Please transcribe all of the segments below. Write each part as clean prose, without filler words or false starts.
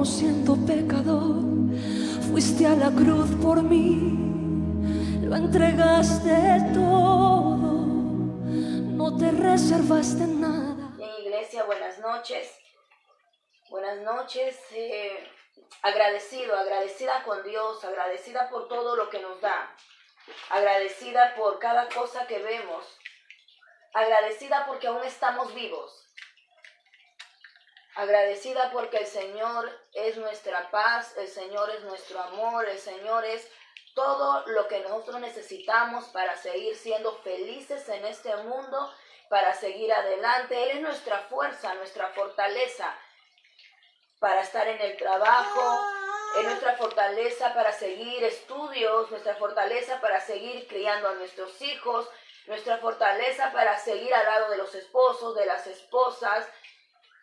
como siendo pecador, fuiste a la cruz por mí, lo entregaste todo, no te reservaste nada. Bien, iglesia, buenas noches. Buenas noches. Agradecida con Dios, agradecida por todo lo que nos da, agradecida por cada cosa que vemos, agradecida porque aún estamos vivos. Agradecida porque el Señor es nuestra paz, el Señor es nuestro amor, el Señor es todo lo que nosotros necesitamos para seguir siendo felices en este mundo, para seguir adelante. Él es nuestra fuerza, nuestra fortaleza para estar en el trabajo, es nuestra fortaleza para seguir estudios, nuestra fortaleza para seguir criando a nuestros hijos, nuestra fortaleza para seguir al lado de los esposos, de las esposas.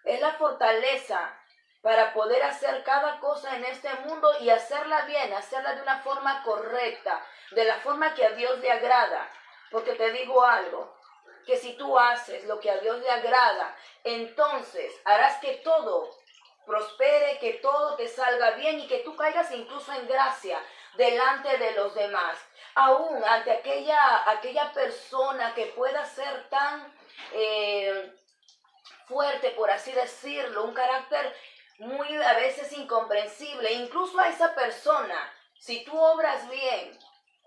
Es la fortaleza para poder hacer cada cosa en este mundo y hacerla bien, hacerla de una forma correcta, de la forma que a Dios le agrada. Porque te digo algo, que si tú haces lo que a Dios le agrada, entonces harás que todo prospere, que todo te salga bien y que tú caigas incluso en gracia delante de los demás. Aún ante aquella persona que pueda ser tan fuerte, por así decirlo, un carácter muy a veces incomprensible, incluso a esa persona, si tú obras bien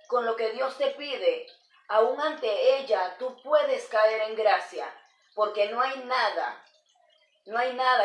con lo que Dios te pide, aún ante ella tú puedes caer en gracia, porque no hay nada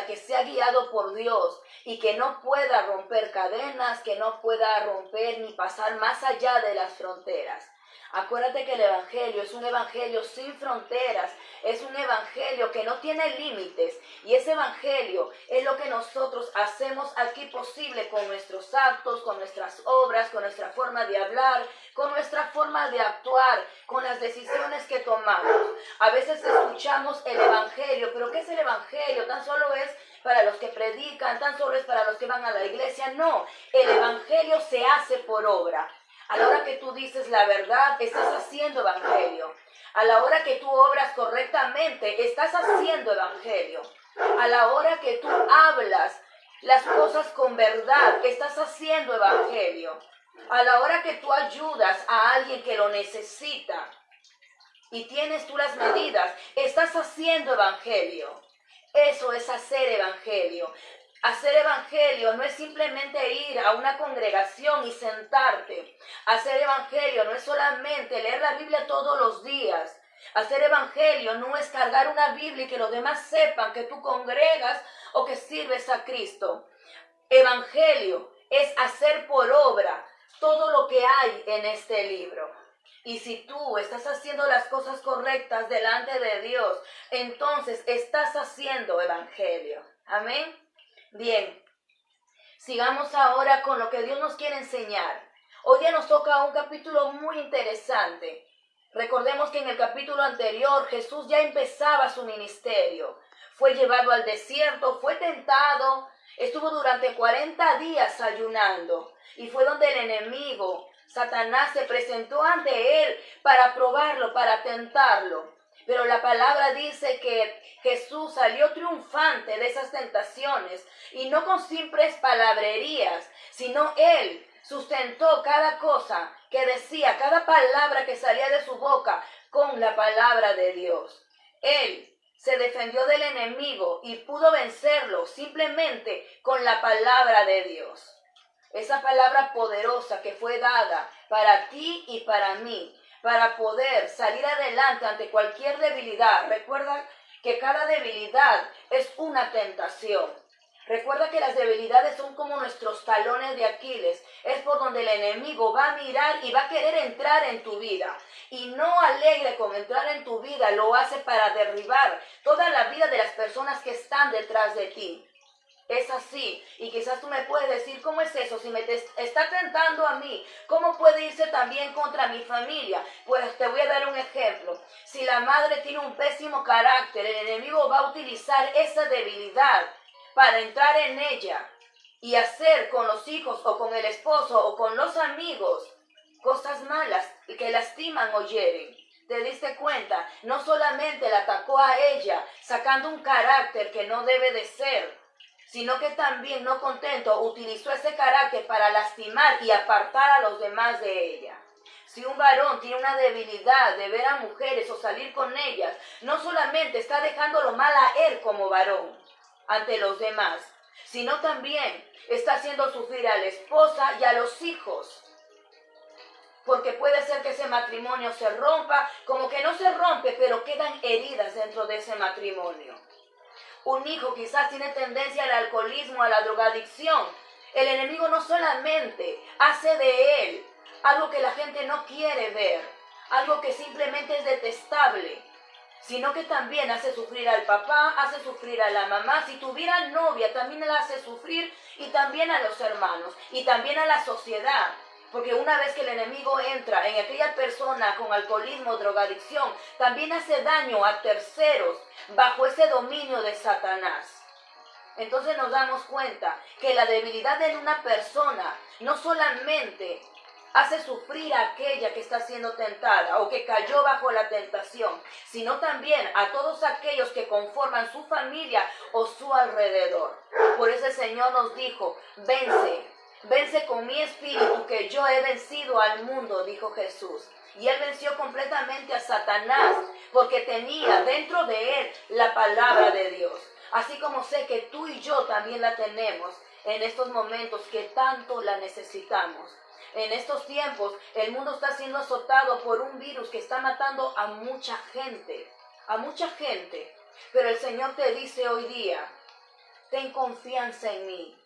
que sea guiado por Dios y que no pueda romper cadenas, que no pueda romper ni pasar más allá de las fronteras. Acuérdate que el evangelio es un evangelio sin fronteras, es un evangelio que no tiene límites, y ese evangelio es lo que nosotros hacemos aquí posible con nuestros actos, con nuestras obras, con nuestra forma de hablar, con nuestra forma de actuar, con las decisiones que tomamos. A veces escuchamos el evangelio, pero ¿qué es el evangelio? Tan solo es para los que predican, tan solo es para los que van a la iglesia. No, el evangelio se hace por obra. A la hora que tú dices la verdad, estás haciendo evangelio. A la hora que tú obras correctamente, estás haciendo evangelio. A la hora que tú hablas las cosas con verdad, estás haciendo evangelio. A la hora que tú ayudas a alguien que lo necesita y tienes tú las medidas, estás haciendo evangelio. Eso es hacer evangelio. Hacer evangelio no es simplemente ir a una congregación y sentarte. Hacer evangelio no es solamente leer la Biblia todos los días. Hacer evangelio no es cargar una Biblia y que los demás sepan que tú congregas o que sirves a Cristo. Evangelio es hacer por obra todo lo que hay en este libro. Y si tú estás haciendo las cosas correctas delante de Dios, entonces estás haciendo evangelio. Amén. Bien, sigamos ahora con lo que Dios nos quiere enseñar. Hoy día nos toca un capítulo muy interesante. Recordemos que en el capítulo anterior Jesús ya empezaba su ministerio. Fue llevado al desierto, fue tentado, estuvo durante 40 días ayunando. Y fue donde el enemigo, Satanás, se presentó ante él para probarlo, para tentarlo. Pero la palabra dice que Jesús salió triunfante de esas tentaciones y no con simples palabrerías, sino él sustentó cada cosa que decía, cada palabra que salía de su boca con la palabra de Dios. Él se defendió del enemigo y pudo vencerlo simplemente con la palabra de Dios. Esa palabra poderosa que fue dada para ti y para mí, para poder salir adelante ante cualquier debilidad. Recuerda que cada debilidad es una tentación. Recuerda que las debilidades son como nuestros talones de Aquiles. Es por donde el enemigo va a mirar y va a querer entrar en tu vida. Y no alegre con entrar en tu vida, lo hace para derribar toda la vida de las personas que están detrás de ti. Es así, y quizás tú me puedes decir, ¿cómo es eso? Si me está tentando a mí, ¿cómo puede irse también contra mi familia? Pues te voy a dar un ejemplo. Si la madre tiene un pésimo carácter, el enemigo va a utilizar esa debilidad para entrar en ella y hacer con los hijos o con el esposo o con los amigos cosas malas que lastiman o hieren. ¿Te diste cuenta? No solamente la atacó a ella, sacando un carácter que no debe de ser, sino que también, no contento, utilizó ese carácter para lastimar y apartar a los demás de ella. Si un varón tiene una debilidad de ver a mujeres o salir con ellas, no solamente está dejándolo mal a él como varón ante los demás, sino también está haciendo sufrir a la esposa y a los hijos. Porque puede ser que ese matrimonio se rompa, como que no se rompe, pero quedan heridas dentro de ese matrimonio. Un hijo quizás tiene tendencia al alcoholismo, a la drogadicción. El enemigo no solamente hace de él algo que la gente no quiere ver, algo que simplemente es detestable, sino que también hace sufrir al papá, hace sufrir a la mamá. Si tuviera novia, también la hace sufrir, y también a los hermanos, y también a la sociedad. Porque una vez que el enemigo entra en aquella persona con alcoholismo, drogadicción, también hace daño a terceros bajo ese dominio de Satanás. Entonces nos damos cuenta que la debilidad de una persona no solamente hace sufrir a aquella que está siendo tentada o que cayó bajo la tentación, sino también a todos aquellos que conforman su familia o su alrededor. Por eso el Señor nos dijo: vence con mi espíritu, que yo he vencido al mundo, dijo Jesús. Y él venció completamente a Satanás porque tenía dentro de él la palabra de Dios. Así como sé que tú y yo también la tenemos en estos momentos que tanto la necesitamos. En estos tiempos el mundo está siendo azotado por un virus que está matando a mucha gente. Pero el Señor te dice hoy día: ten confianza en mí.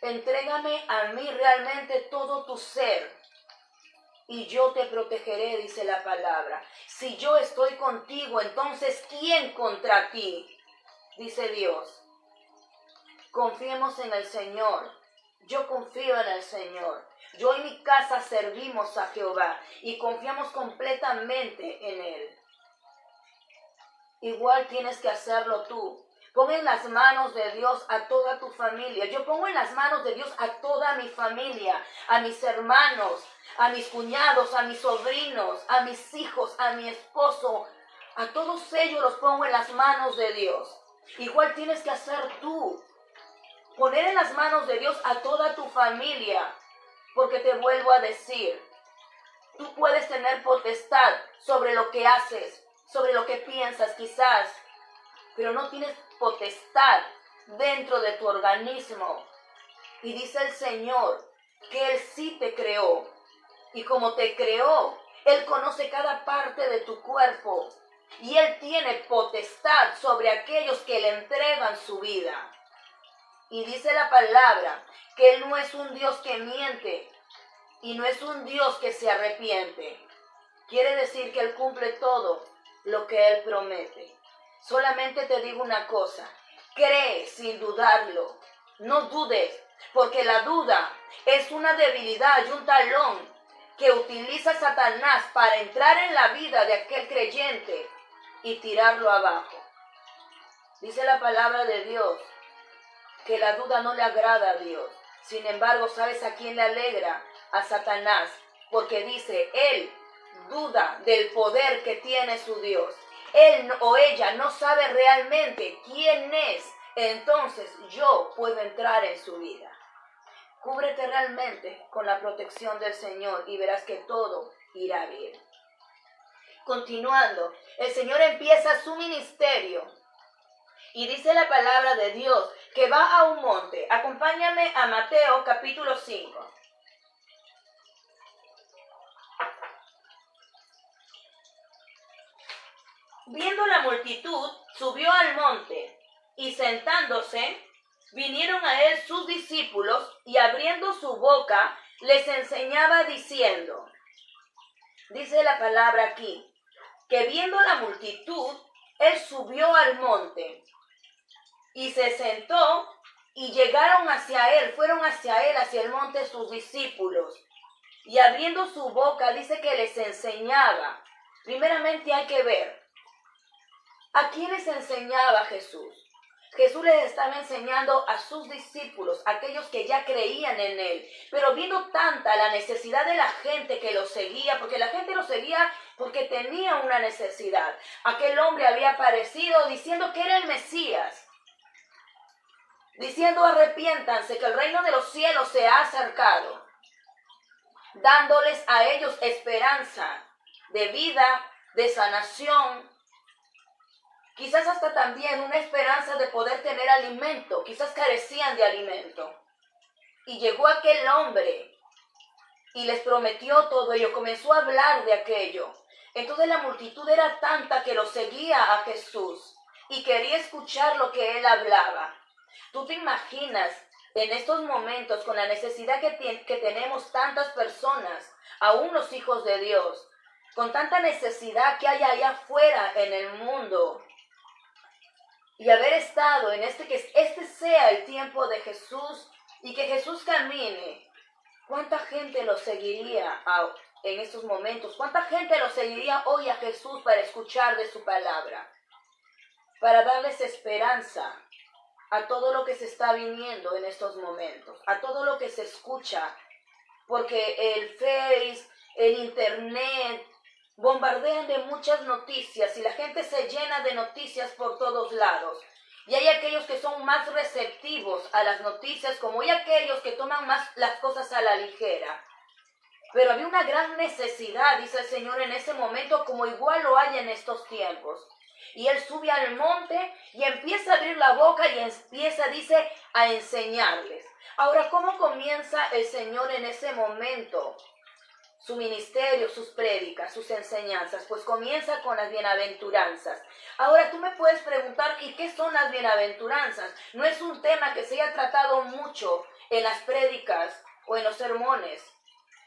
Entrégame a mí realmente todo tu ser y yo te protegeré, dice la palabra. Si yo estoy contigo, entonces ¿quién contra ti? Dice Dios. Confiemos en el Señor. Yo confío en el Señor. Yo y mi casa servimos a Jehová y confiamos completamente en Él. Igual tienes que hacerlo tú. Pon en las manos de Dios a toda tu familia. Yo pongo en las manos de Dios a toda mi familia, a mis hermanos, a mis cuñados, a mis sobrinos, a mis hijos, a mi esposo. A todos ellos los pongo en las manos de Dios. Igual tienes que hacer tú. Poner en las manos de Dios a toda tu familia. Porque te vuelvo a decir, tú puedes tener potestad sobre lo que haces, sobre lo que piensas quizás, pero no tienes potestad dentro de tu organismo. Y dice el Señor que Él sí te creó. Y como te creó, Él conoce cada parte de tu cuerpo. Y Él tiene potestad sobre aquellos que le entregan su vida. Y dice la palabra que Él no es un Dios que miente y no es un Dios que se arrepiente. Quiere decir que Él cumple todo lo que Él promete. Solamente te digo una cosa: cree sin dudarlo. No dudes, porque la duda es una debilidad y un talón que utiliza Satanás para entrar en la vida de aquel creyente y tirarlo abajo. Dice la palabra de Dios que la duda no le agrada a Dios. Sin embargo, ¿sabes a quién le alegra? A Satanás, porque dice, él duda del poder que tiene su Dios. Él o ella no sabe realmente quién es. Entonces yo puedo entrar en su vida. Cúbrete realmente con la protección del Señor y verás que todo irá bien. Continuando, el Señor empieza su ministerio y dice la palabra de Dios que va a un monte. Acompáñame a Mateo capítulo 5. Viendo la multitud, subió al monte y sentándose, vinieron a él sus discípulos y abriendo su boca les enseñaba diciendo, dice la palabra aquí, que viendo la multitud, él subió al monte y se sentó y llegaron hacia él, fueron hacia él, hacia el monte sus discípulos. Y abriendo su boca dice que les enseñaba. Primeramente hay que ver, ¿a quién les enseñaba Jesús? Jesús les estaba enseñando a sus discípulos, aquellos que ya creían en él. Pero viendo tanta la necesidad de la gente que lo seguía, porque la gente lo seguía porque tenía una necesidad. Aquel hombre había aparecido diciendo que era el Mesías. diciendo arrepiéntanse que el reino de los cielos se ha acercado, dándoles a ellos esperanza de vida, de sanación, quizás hasta también una esperanza de poder tener alimento, quizás carecían de alimento. Y llegó aquel hombre y les prometió todo ello, comenzó a hablar de aquello. Entonces la multitud era tanta que lo seguía a Jesús y quería escuchar lo que él hablaba. ¿Tú te imaginas en estos momentos con la necesidad que tenemos tantas personas, aún los hijos de Dios, con tanta necesidad que hay allá afuera en el mundo? Y haber estado en que este sea el tiempo de Jesús y que Jesús camine, ¿cuánta gente lo seguiría en estos momentos? ¿Cuánta gente lo seguiría hoy a Jesús para escuchar de su palabra? Para darles esperanza a todo lo que se está viniendo en estos momentos, a todo lo que se escucha, porque el Face, el Internet, bombardean de muchas noticias y la gente se llena de noticias por todos lados. Y hay aquellos que son más receptivos a las noticias, como hay aquellos que toman más las cosas a la ligera. Pero había una gran necesidad, dice el Señor, en ese momento, como igual lo hay en estos tiempos. Y él sube al monte y empieza a abrir la boca y empieza, dice, a enseñarles. Ahora, ¿cómo comienza el Señor en ese momento? Su ministerio, sus prédicas, sus enseñanzas, pues comienza con las bienaventuranzas. Ahora tú me puedes preguntar, ¿y qué son las bienaventuranzas? No es un tema que se haya tratado mucho en las prédicas o en los sermones.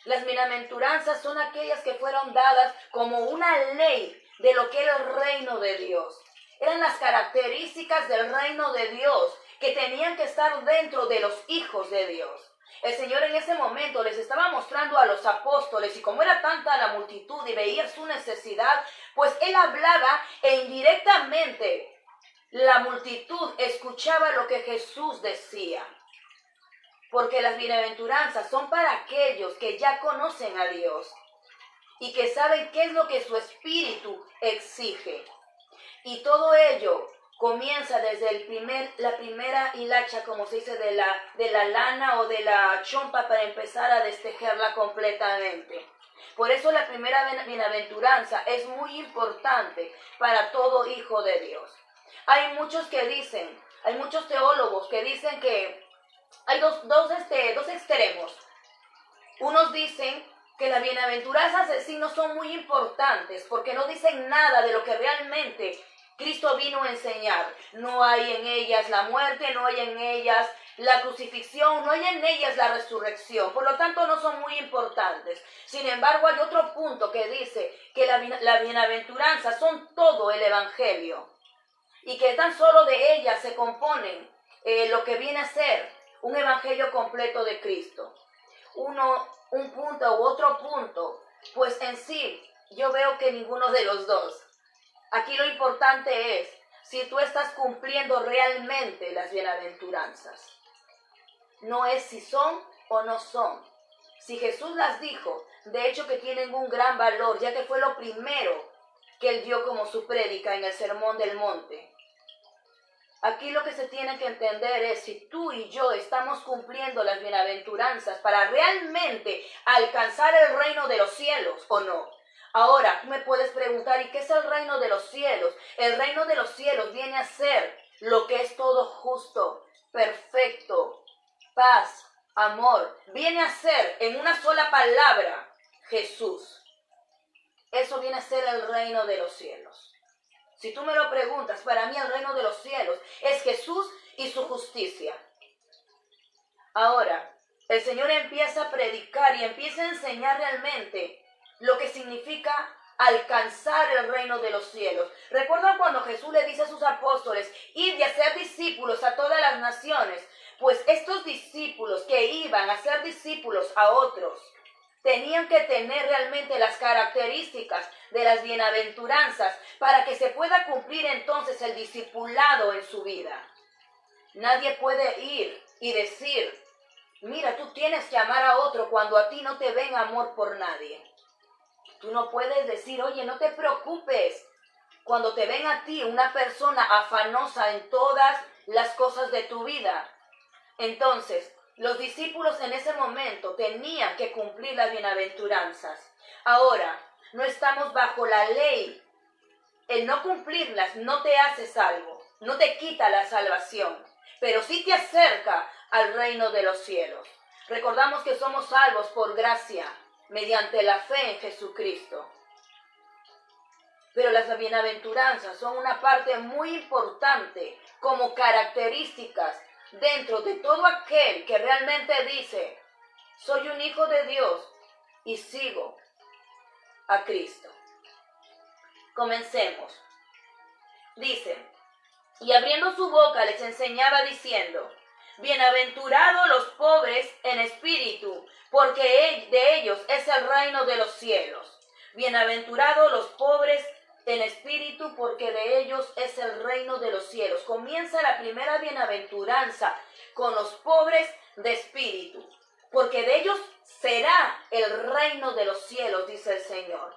Las bienaventuranzas son aquellas que fueron dadas como una ley de lo que era el reino de Dios. Eran las características del reino de Dios que tenían que estar dentro de los hijos de Dios. El Señor en ese momento les estaba mostrando a los apóstoles, y como era tanta la multitud y veía su necesidad, pues Él hablaba e indirectamente la multitud escuchaba lo que Jesús decía. Porque las bienaventuranzas son para aquellos que ya conocen a Dios y que saben qué es lo que su espíritu exige. Y todo ello comienza desde la primera hilacha, como se dice, de la lana o de la chompa, para empezar a destejerla completamente. Por eso la primera bienaventuranza es muy importante para todo hijo de Dios. Hay muchos teólogos que dicen que hay dos extremos. Unos dicen que las bienaventuranzas en sí no son muy importantes porque no dicen nada de lo que realmente Cristo vino a enseñar. No hay en ellas la muerte, no hay en ellas la crucifixión, no hay en ellas la resurrección. Por lo tanto, no son muy importantes. Sin embargo, hay otro punto que dice que la bienaventuranza son todo el evangelio y que tan solo de ellas se componen lo que viene a ser un evangelio completo de Cristo. Un punto u otro punto, pues en sí yo veo que ninguno de los dos. Aquí lo importante es si tú estás cumpliendo realmente las bienaventuranzas. No es si son o no son. Si Jesús las dijo, de hecho que tienen un gran valor, ya que fue lo primero que Él dio como su prédica en el Sermón del Monte. Aquí lo que se tiene que entender es si tú y yo estamos cumpliendo las bienaventuranzas para realmente alcanzar el reino de los cielos o no. Ahora, tú me puedes preguntar, ¿y qué es el reino de los cielos? El reino de los cielos viene a ser lo que es todo justo, perfecto, paz, amor. Viene a ser, en una sola palabra, Jesús. Eso viene a ser el reino de los cielos. Si tú me lo preguntas, para mí el reino de los cielos es Jesús y su justicia. Ahora, el Señor empieza a predicar y empieza a enseñar realmente lo que significa alcanzar el reino de los cielos. ¿Recuerdan cuando Jesús le dice a sus apóstoles, id y hacer discípulos a todas las naciones? Pues estos discípulos que iban a hacer discípulos a otros, tenían que tener realmente las características de las bienaventuranzas para que se pueda cumplir entonces el discipulado en su vida. Nadie puede ir y decir, mira, tú tienes que amar a otro cuando a ti no te ven amor por nadie. Tú no puedes decir, oye, no te preocupes, cuando te ven a ti una persona afanosa en todas las cosas de tu vida. Entonces, los discípulos en ese momento tenían que cumplir las bienaventuranzas. Ahora, no estamos bajo la ley. El no cumplirlas no te hace salvo, no te quita la salvación, pero sí te acerca al reino de los cielos. Recordamos que somos salvos por gracia, mediante la fe en Jesucristo. Pero las bienaventuranzas son una parte muy importante como características dentro de todo aquel que realmente dice, soy un hijo de Dios y sigo a Cristo. Comencemos. Dice, y abriendo su boca les enseñaba diciendo, bienaventurados los pobres en espíritu, porque de ellos es el reino de los cielos. Bienaventurados los pobres en espíritu, porque de ellos es el reino de los cielos. Comienza la primera bienaventuranza con los pobres de espíritu, porque de ellos será el reino de los cielos, dice el Señor.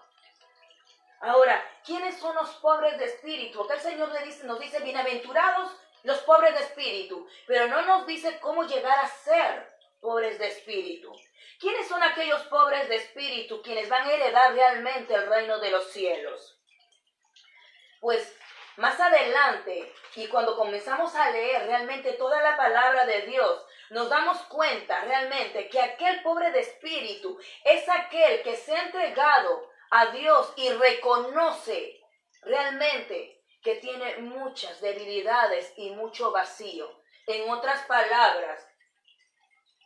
Ahora, ¿quiénes son los pobres de espíritu? Porque el Señor nos dice, bienaventurados los pobres de espíritu, pero no nos dice cómo llegar a ser pobres de espíritu. ¿Quiénes son aquellos pobres de espíritu quienes van a heredar realmente el reino de los cielos? Pues más adelante, y cuando comenzamos a leer realmente toda la palabra de Dios, nos damos cuenta realmente que aquel pobre de espíritu es aquel que se ha entregado a Dios y reconoce realmente que tiene muchas debilidades y mucho vacío. En otras palabras,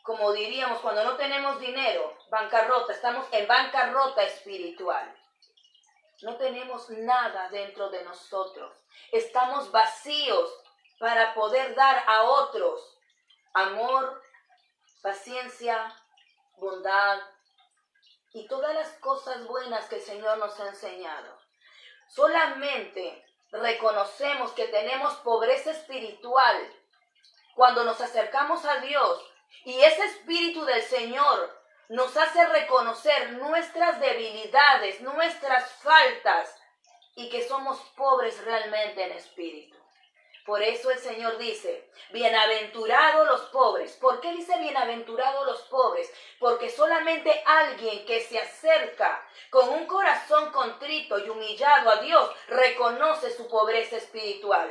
como diríamos, cuando no tenemos dinero, bancarrota, estamos en bancarrota espiritual. No tenemos nada dentro de nosotros. Estamos vacíos para poder dar a otros amor, paciencia, bondad y todas las cosas buenas que el Señor nos ha enseñado. Solamente reconocemos que tenemos pobreza espiritual cuando nos acercamos a Dios y ese Espíritu del Señor nos hace reconocer nuestras debilidades, nuestras faltas y que somos pobres realmente en espíritu. Por eso el Señor dice, bienaventurados los pobres. ¿Por qué dice bienaventurados los pobres? Porque solamente alguien que se acerca con un corazón contrito y humillado a Dios reconoce su pobreza espiritual.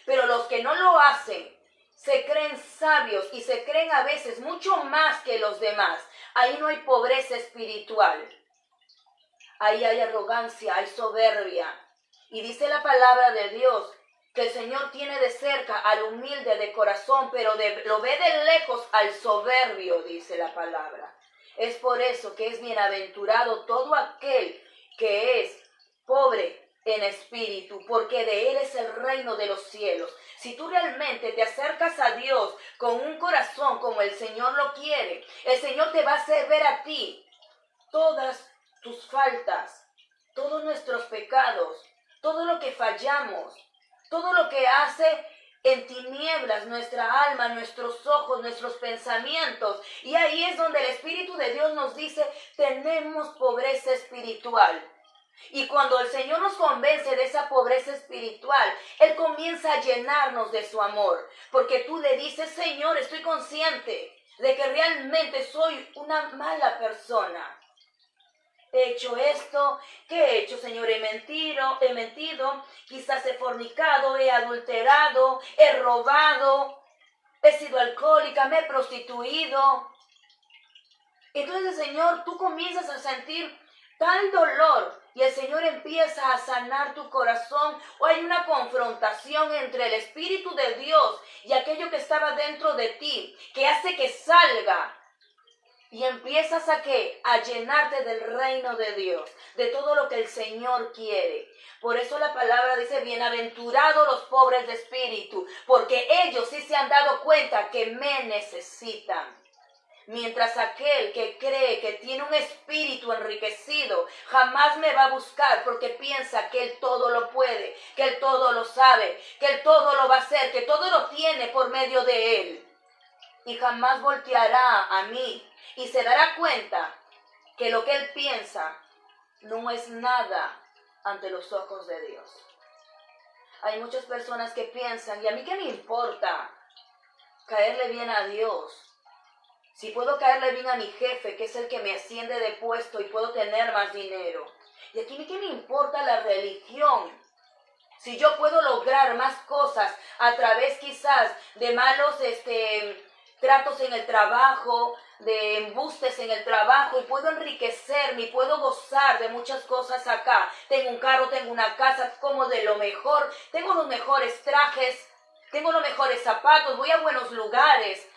Pero los que no lo hacen se creen sabios y se creen a veces mucho más que los demás. Ahí no hay pobreza espiritual. Ahí hay arrogancia, hay soberbia. Y dice la palabra de Dios que el Señor tiene de cerca al humilde de corazón, pero lo ve de lejos al soberbio, dice la palabra. Es por eso que es bienaventurado todo aquel que es pobre en espíritu, porque de él es el reino de los cielos. Si tú realmente te acercas a Dios con un corazón como el Señor lo quiere, el Señor te va a hacer ver a ti todas tus faltas, todos nuestros pecados, todo lo que fallamos, todo lo que hace en tinieblas nuestra alma, nuestros ojos, nuestros pensamientos. Y ahí es donde el Espíritu de Dios nos dice, tenemos pobreza espiritual. Y cuando el Señor nos convence de esa pobreza espiritual, Él comienza a llenarnos de su amor. Porque tú le dices, Señor, estoy consciente de que realmente soy una mala persona. He hecho esto, ¿qué he hecho, Señor? He mentido, quizás he fornicado, he adulterado, he robado, he sido alcohólica, me he prostituido. Entonces, Señor, tú comienzas a sentir tal dolor y el Señor empieza a sanar tu corazón, o hay una confrontación entre el Espíritu de Dios y aquello que estaba dentro de ti, que hace que salga. Y empiezas a llenarte del reino de Dios, de todo lo que el Señor quiere. Por eso la palabra dice, bienaventurados los pobres de espíritu, porque ellos sí se han dado cuenta que me necesitan. Mientras aquel que cree que tiene un espíritu enriquecido, jamás me va a buscar porque piensa que Él todo lo puede, que Él todo lo sabe, que Él todo lo va a hacer, que todo lo tiene por medio de Él. Y jamás volteará a mí y se dará cuenta que lo que él piensa no es nada ante los ojos de Dios. Hay muchas personas que piensan, ¿y a mí qué me importa? caerle bien a Dios, si puedo caerle bien a mi jefe, que es el que me asciende de puesto y puedo tener más dinero. Y aquí, ¿qué me importa la religión? Si yo puedo lograr más cosas a través quizás de malos tratos en el trabajo, de embustes en el trabajo, y puedo enriquecerme y puedo gozar de muchas cosas acá. Tengo un carro, tengo una casa, como de lo mejor, tengo los mejores trajes, tengo los mejores zapatos, voy a buenos lugares.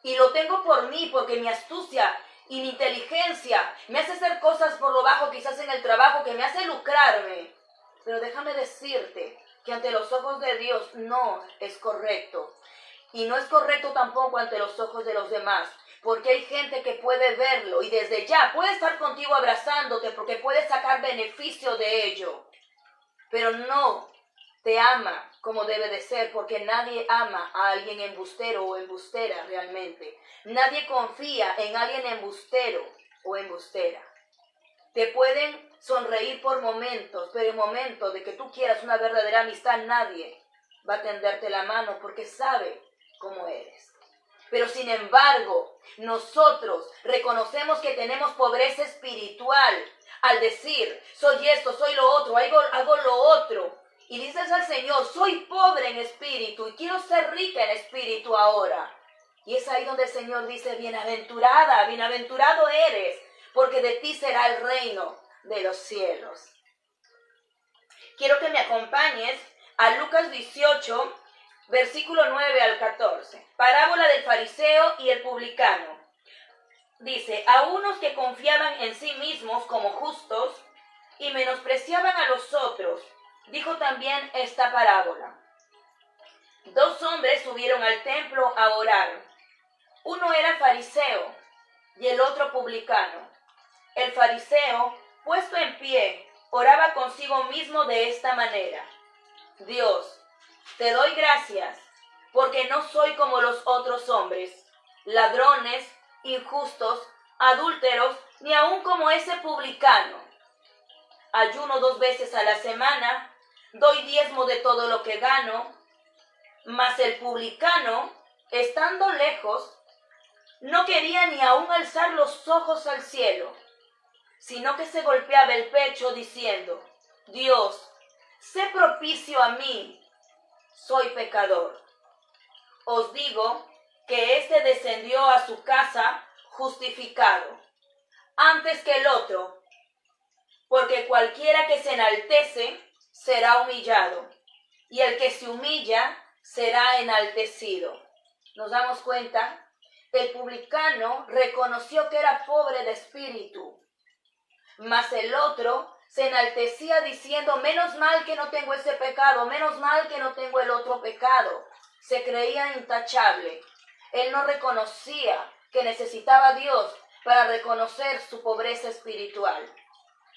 Y lo tengo por mí, porque mi astucia y mi inteligencia me hace hacer cosas por lo bajo, quizás en el trabajo, que me hace lucrarme. Pero déjame decirte que ante los ojos de Dios no es correcto. Y no es correcto tampoco ante los ojos de los demás. Porque hay gente que puede verlo y desde ya puede estar contigo abrazándote porque puede sacar beneficio de ello. Pero no te ama como debe de ser, porque nadie ama a alguien embustero o embustera realmente. Nadie confía en alguien embustero o embustera. Te pueden sonreír por momentos, pero en momentos de que tú quieras una verdadera amistad, nadie va a tenderte la mano porque sabe cómo eres. Pero sin embargo, nosotros reconocemos que tenemos pobreza espiritual al decir, soy esto, soy lo otro, hago lo otro. Y dices al Señor, soy pobre en espíritu y quiero ser rica en espíritu ahora. Y es ahí donde el Señor dice, bienaventurada, bienaventurado eres, porque de ti será el reino de los cielos. Quiero que me acompañes a Lucas 18, versículo 9 al 14. Parábola del fariseo y el publicano. Dice, a unos que confiaban en sí mismos como justos y menospreciaban a los otros, dijo también esta parábola. 2 hombres subieron al templo a orar. Uno era fariseo y el otro publicano. El fariseo, puesto en pie, oraba consigo mismo de esta manera. Dios, te doy gracias, porque no soy como los otros hombres, ladrones, injustos, adúlteros, ni aun como ese publicano. Ayuno 2 veces a la semana, doy diezmo de todo lo que gano, mas el publicano, estando lejos, no quería ni aun alzar los ojos al cielo, sino que se golpeaba el pecho diciendo, Dios, sé propicio a mí, soy pecador. Os digo que éste descendió a su casa justificado, antes que el otro, porque cualquiera que se enaltece será humillado, y el que se humilla será enaltecido. ¿Nos damos cuenta? El publicano reconoció que era pobre de espíritu, mas el otro se enaltecía diciendo, menos mal que no tengo ese pecado, menos mal que no tengo el otro pecado. Se creía intachable. Él no reconocía que necesitaba a Dios para reconocer su pobreza espiritual.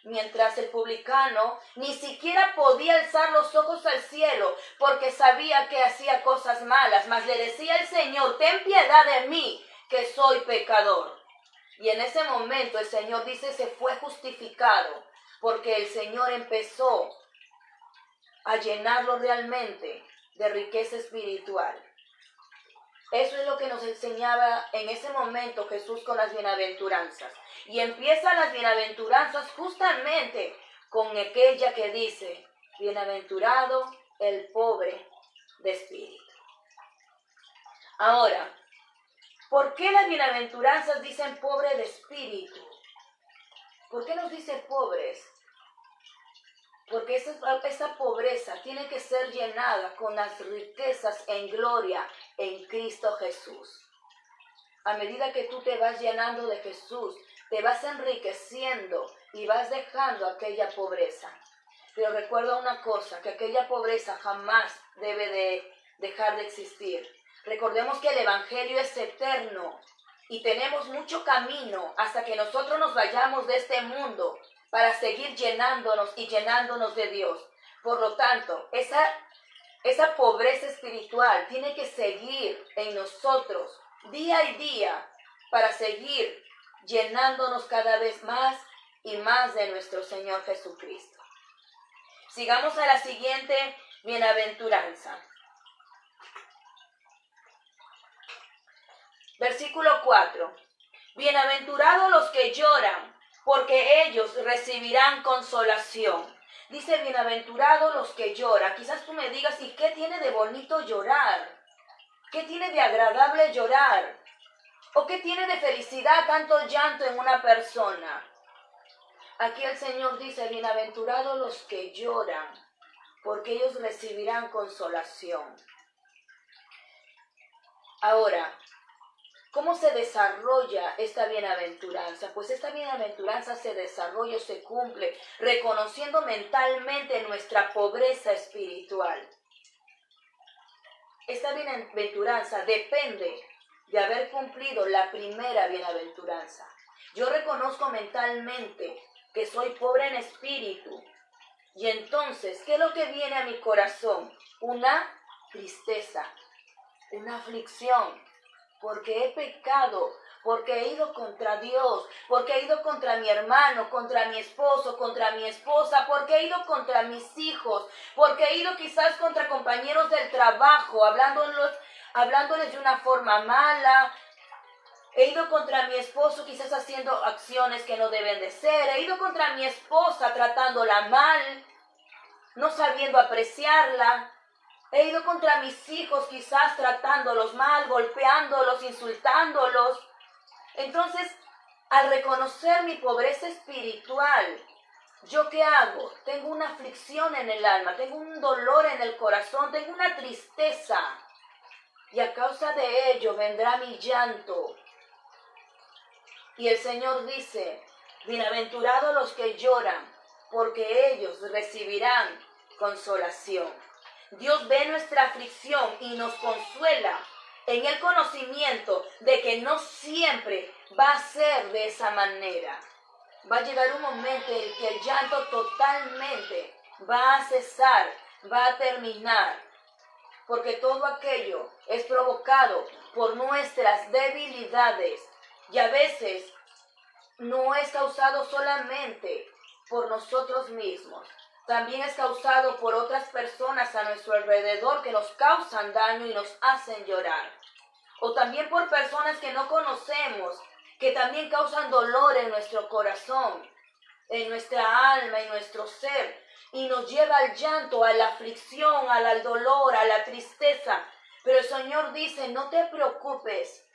Mientras el publicano ni siquiera podía alzar los ojos al cielo porque sabía que hacía cosas malas, mas le decía al Señor, ten piedad de mí, que soy pecador. Y en ese momento el Señor dice, se fue justificado, porque el Señor empezó a llenarlo realmente de riqueza espiritual. Eso es lo que nos enseñaba en ese momento Jesús con las bienaventuranzas. Y empiezan las bienaventuranzas justamente con aquella que dice, bienaventurado el pobre de espíritu. Ahora, ¿por qué las bienaventuranzas dicen pobre de espíritu? ¿Por qué nos dice pobres? Porque esa pobreza tiene que ser llenada con las riquezas en gloria en Cristo Jesús. A medida que tú te vas llenando de Jesús, te vas enriqueciendo y vas dejando aquella pobreza. Pero recuerda una cosa, que aquella pobreza jamás debe de dejar de existir. Recordemos que el Evangelio es eterno y tenemos mucho camino hasta que nosotros nos vayamos de este mundo para seguir llenándonos y llenándonos de Dios. Por lo tanto, esa pobreza espiritual tiene que seguir en nosotros día y día para seguir llenándonos cada vez más y más de nuestro Señor Jesucristo. Sigamos a la siguiente bienaventuranza. Versículo 4. Bienaventurados los que lloran, porque ellos recibirán consolación. Dice, bienaventurados los que lloran. Quizás tú me digas, ¿y qué tiene de bonito llorar? ¿Qué tiene de agradable llorar? ¿O qué tiene de felicidad tanto llanto en una persona? Aquí el Señor dice, bienaventurados los que lloran, porque ellos recibirán consolación. Ahora, ¿cómo se desarrolla esta bienaventuranza? Pues esta bienaventuranza se desarrolla o se cumple reconociendo mentalmente nuestra pobreza espiritual. Esta bienaventuranza depende de haber cumplido la primera bienaventuranza. Yo reconozco mentalmente que soy pobre en espíritu. Y entonces, ¿qué es lo que viene a mi corazón? Una tristeza, una aflicción, porque he pecado, porque he ido contra Dios, porque he ido contra mi hermano, contra mi esposo, contra mi esposa, porque he ido contra mis hijos, porque he ido quizás contra compañeros del trabajo, hablándoles de una forma mala. He ido contra mi esposo quizás haciendo acciones que no deben de ser. He ido contra mi esposa tratándola mal, no sabiendo apreciarla. He ido contra mis hijos quizás tratándolos mal, golpeándolos, insultándolos. Entonces, al reconocer mi pobreza espiritual, ¿yo qué hago? Tengo una aflicción en el alma, tengo un dolor en el corazón, tengo una tristeza. Y a causa de ello vendrá mi llanto. Y el Señor dice, bienaventurados los que lloran, porque ellos recibirán consolación. Dios ve nuestra aflicción y nos consuela en el conocimiento de que no siempre va a ser de esa manera. Va a llegar un momento en que el llanto totalmente va a cesar, va a terminar, porque todo aquello es provocado por nuestras debilidades. Y a veces no es causado solamente por nosotros mismos. También es causado por otras personas a nuestro alrededor que nos causan daño y nos hacen llorar. O también por personas que no conocemos, que también causan dolor en nuestro corazón, en nuestra alma, en nuestro ser. Y nos lleva al llanto, a la aflicción, al dolor, a la tristeza. Pero el Señor dice, no te preocupes,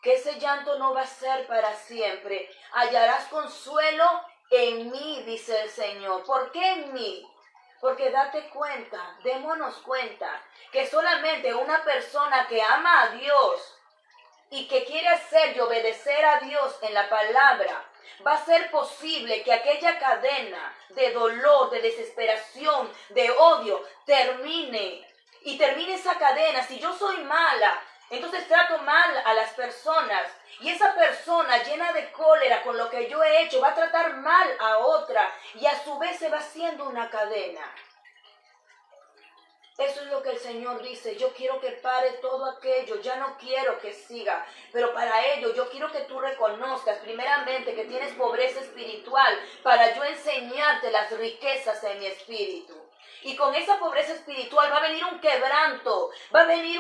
que ese llanto no va a ser para siempre. Hallarás consuelo en mí, dice el Señor. ¿Por qué en mí? Porque date cuenta, démonos cuenta, que solamente una persona que ama a Dios y que quiere hacer y obedecer a Dios en la palabra, va a ser posible que aquella cadena de dolor, de desesperación, de odio, termine. Y termine esa cadena. Si yo soy mala, entonces trato mal a las personas y esa persona llena de cólera con lo que yo he hecho va a tratar mal a otra y a su vez se va haciendo una cadena. Eso es lo que el Señor dice. Yo quiero que pare todo aquello. Ya no quiero que siga. Pero para ello yo quiero que tú reconozcas primeramente que tienes pobreza espiritual para yo enseñarte las riquezas en mi espíritu. Y con esa pobreza espiritual va a venir un quebranto, va a venir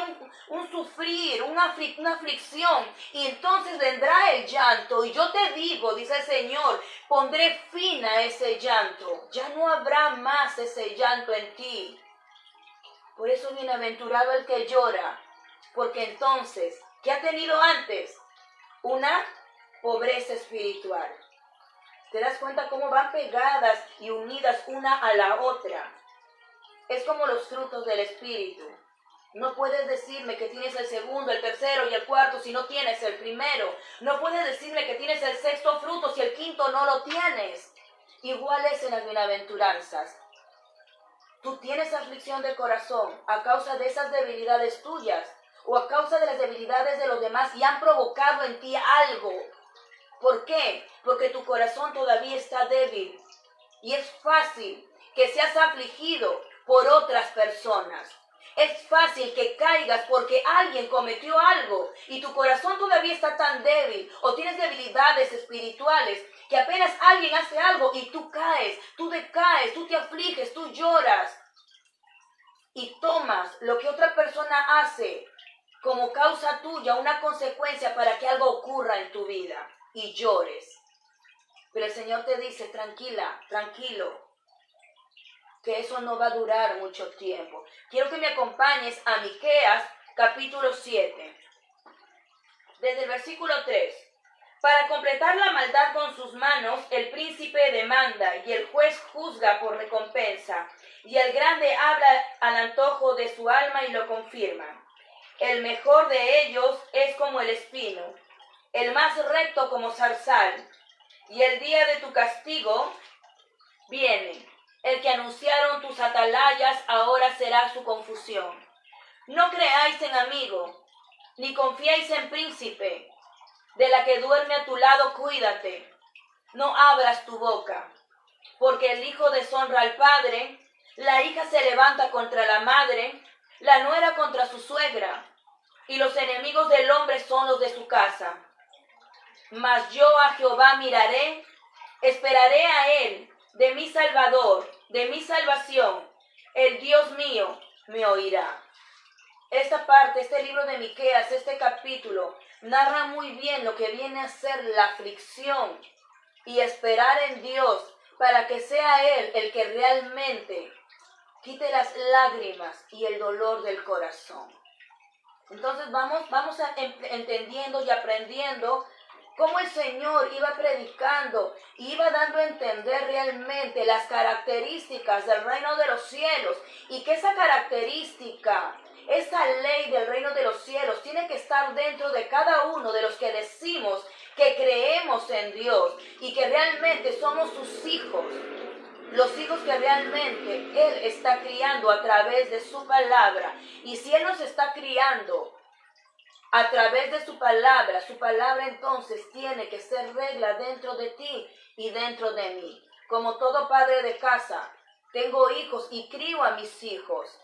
un sufrir, una aflicción. Y entonces vendrá el llanto. Y yo te digo, dice el Señor, pondré fin a ese llanto. Ya no habrá más ese llanto en ti. Por eso bienaventurado el que llora. Porque entonces, ¿qué ha tenido antes? Una pobreza espiritual. ¿Te das cuenta cómo van pegadas y unidas una a la otra? Es como los frutos del Espíritu. No puedes decirme que tienes el segundo, el tercero y el cuarto si no tienes el primero. No puedes decirme que tienes el sexto fruto si el quinto no lo tienes. Igual es en las bienaventuranzas. Tú tienes aflicción de corazón a causa de esas debilidades tuyas o a causa de las debilidades de los demás y han provocado en ti algo. ¿Por qué? Porque tu corazón todavía está débil y es fácil que seas afligido por otras personas. Es fácil que caigas porque alguien cometió algo y tu corazón todavía está tan débil o tienes debilidades espirituales que apenas alguien hace algo y tú caes, tú decaes, tú te afliges, tú lloras y tomas lo que otra persona hace como causa tuya, una consecuencia para que algo ocurra en tu vida y llores. Pero el Señor te dice, tranquila, tranquilo, que eso no va a durar mucho tiempo. Quiero que me acompañes a Miqueas capítulo 7, desde el versículo 3. Para completar la maldad con sus manos, el príncipe demanda y el juez juzga por recompensa, y el grande habla al antojo de su alma y lo confirma. El mejor de ellos es como el espino, el más recto como zarzal, y el día de tu castigo viene. El que anunciaron tus atalayas ahora será su confusión. No creáis en amigo, ni confiéis en príncipe. De la que duerme a tu lado, cuídate. No abras tu boca, porque el hijo deshonra al padre, la hija se levanta contra la madre, la nuera contra su suegra, y los enemigos del hombre son los de su casa. Mas yo a Jehová miraré, esperaré a él, de mi Salvador, de mi salvación, el Dios mío me oirá. Esta parte, este libro de Miqueas, este capítulo, narra muy bien lo que viene a ser la aflicción y esperar en Dios para que sea Él el que realmente quite las lágrimas y el dolor del corazón. Entonces vamos entendiendo y aprendiendo cómo el Señor iba predicando y iba dando a entender realmente las características del reino de los cielos y que esa característica, esa ley del reino de los cielos tiene que estar dentro de cada uno de los que decimos que creemos en Dios y que realmente somos sus hijos. Los hijos que realmente Él está criando a través de su palabra. Y si Él nos está criando a través de su palabra entonces tiene que ser regla dentro de ti y dentro de mí. Como todo padre de casa, tengo hijos y crío a mis hijos.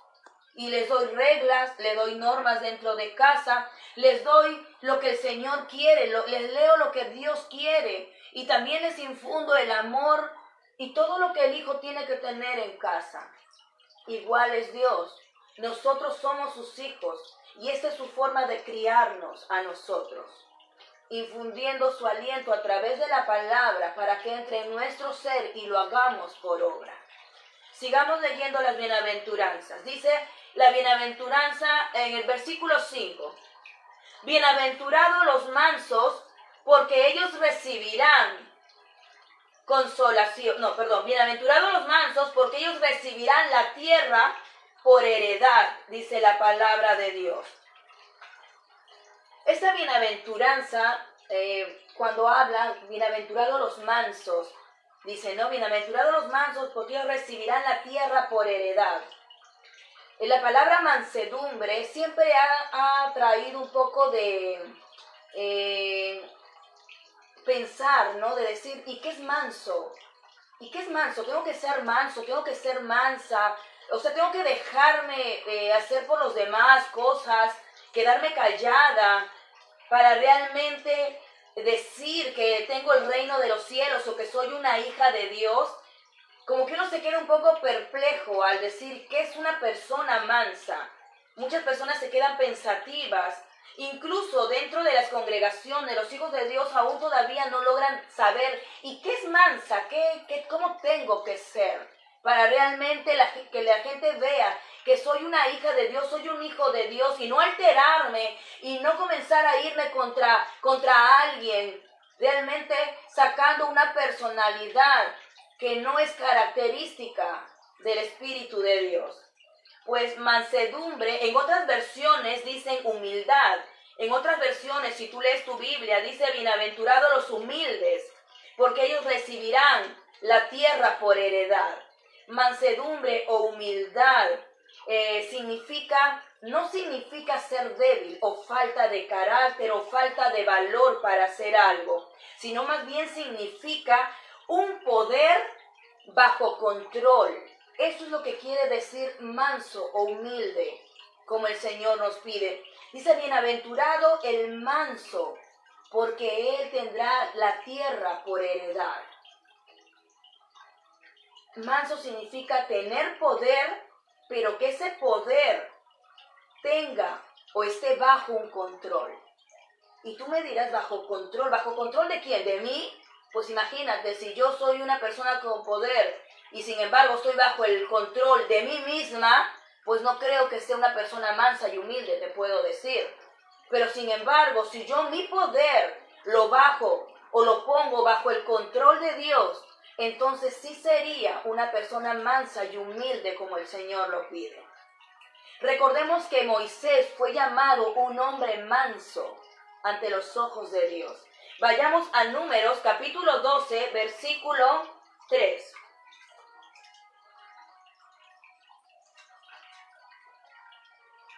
Y les doy reglas, les doy normas dentro de casa, les doy lo que el Señor quiere, les leo lo que Dios quiere. Y también les infundo el amor y todo lo que el hijo tiene que tener en casa. Igual es Dios. Nosotros somos sus hijos y esta es su forma de criarnos a nosotros, infundiendo su aliento a través de la palabra para que entre en nuestro ser y lo hagamos por obra. Sigamos leyendo las bienaventuranzas. Dice la bienaventuranza en el versículo 5. Bienaventurados los mansos, porque ellos recibirán consolación. Bienaventurados los mansos, porque ellos recibirán la tierra por heredad, dice la palabra de Dios. Esta bienaventuranza, cuando hablan, bienaventurados los mansos, dice, ¿no? Bienaventurados los mansos, porque ellos recibirán la tierra por heredad. La palabra mansedumbre siempre ha traído un poco de pensar, ¿no? De decir, ¿y qué es manso? ¿Y qué es manso? Tengo que ser manso, tengo que ser mansa. O sea, tengo que dejarme hacer por los demás cosas, quedarme callada para realmente decir que tengo el reino de los cielos o que soy una hija de Dios. Como que uno se queda un poco perplejo al decir que es una persona mansa. Muchas personas se quedan pensativas. Incluso dentro de las congregaciones, los hijos de Dios aún todavía no logran saber ¿y qué es mansa? ¿Cómo tengo que ser? Para realmente que la gente vea que soy una hija de Dios, soy un hijo de Dios, y no alterarme y no comenzar a irme contra alguien, realmente sacando una personalidad que no es característica del Espíritu de Dios. Pues mansedumbre, en otras versiones dicen humildad, en otras versiones, si tú lees tu Biblia, dice bienaventurados los humildes, porque ellos recibirán la tierra por heredad. Mansedumbre o humildad no significa ser débil o falta de carácter o falta de valor para hacer algo, sino más bien significa un poder bajo control. Eso es lo que quiere decir manso o humilde, como el Señor nos pide. Dice, bienaventurado el manso, porque él tendrá la tierra por heredad. Manso significa tener poder, pero que ese poder tenga o esté bajo un control. Y tú me dirás, ¿bajo control de quién? ¿De mí? Pues imagínate, si yo soy una persona con poder y sin embargo estoy bajo el control de mí misma, pues no creo que sea una persona mansa y humilde, te puedo decir. Pero sin embargo, si yo mi poder lo bajo o lo pongo bajo el control de Dios, entonces sí sería una persona mansa y humilde como el Señor lo pide. Recordemos que Moisés fue llamado un hombre manso ante los ojos de Dios. Vayamos a Números capítulo 12, versículo 3.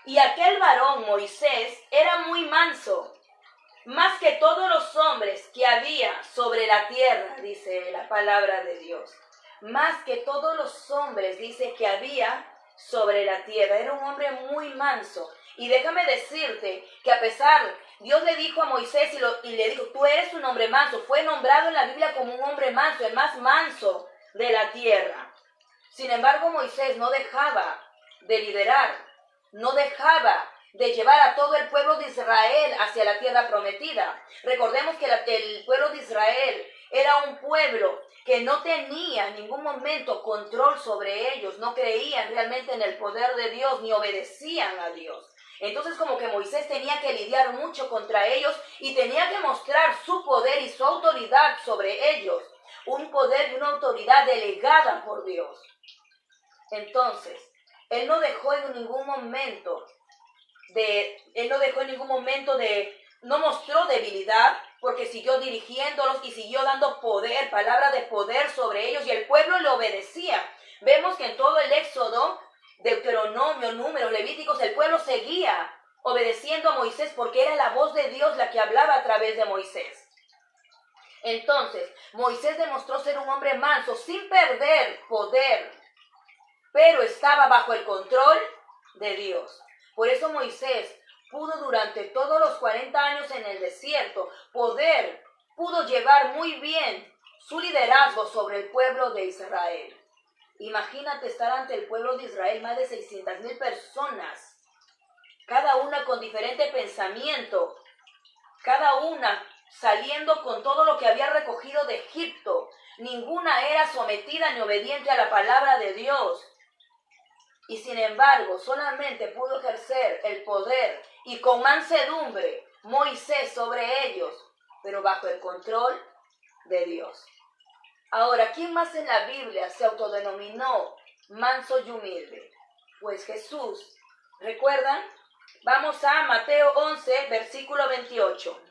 Y aquel varón Moisés era muy manso, más que todos los hombres que había sobre la tierra, dice la palabra de Dios. Más que todos los hombres, dice, que había sobre la tierra. Era un hombre muy manso. Y déjame decirte que a pesar, Dios le dijo a Moisés y le dijo, tú eres un hombre manso. Fue nombrado en la Biblia como un hombre manso, el más manso de la tierra. Sin embargo, Moisés no dejaba de liderar, no dejaba de llevar a todo el pueblo de Israel hacia la tierra prometida. Recordemos que el pueblo de Israel era un pueblo que no tenía en ningún momento control sobre ellos, no creían realmente en el poder de Dios, ni obedecían a Dios. Entonces como que Moisés tenía que lidiar mucho contra ellos y tenía que mostrar su poder y su autoridad sobre ellos. Un poder y una autoridad delegada por Dios. Entonces, él no dejó en ningún momento no mostró debilidad, porque siguió dirigiéndolos y siguió dando poder, palabra de poder sobre ellos, y el pueblo le obedecía. Vemos que en todo el Éxodo, Deuteronomio, Números, Levíticos, el pueblo seguía obedeciendo a Moisés porque era la voz de Dios la que hablaba a través de Moisés. Entonces, Moisés demostró ser un hombre manso sin perder poder, pero estaba bajo el control de Dios. Por eso Moisés pudo durante todos los 40 años en el desierto pudo llevar muy bien su liderazgo sobre el pueblo de Israel. Imagínate estar ante el pueblo de Israel, más de 600,000 personas, cada una con diferente pensamiento, cada una saliendo con todo lo que había recogido de Egipto. Ninguna era sometida ni obediente a la palabra de Dios. Y sin embargo, solamente pudo ejercer el poder y con mansedumbre Moisés sobre ellos, pero bajo el control de Dios. Ahora, ¿quién más en la Biblia se autodenominó manso y humilde? Pues Jesús. ¿Recuerdan? Vamos a Mateo 11, versículo 28.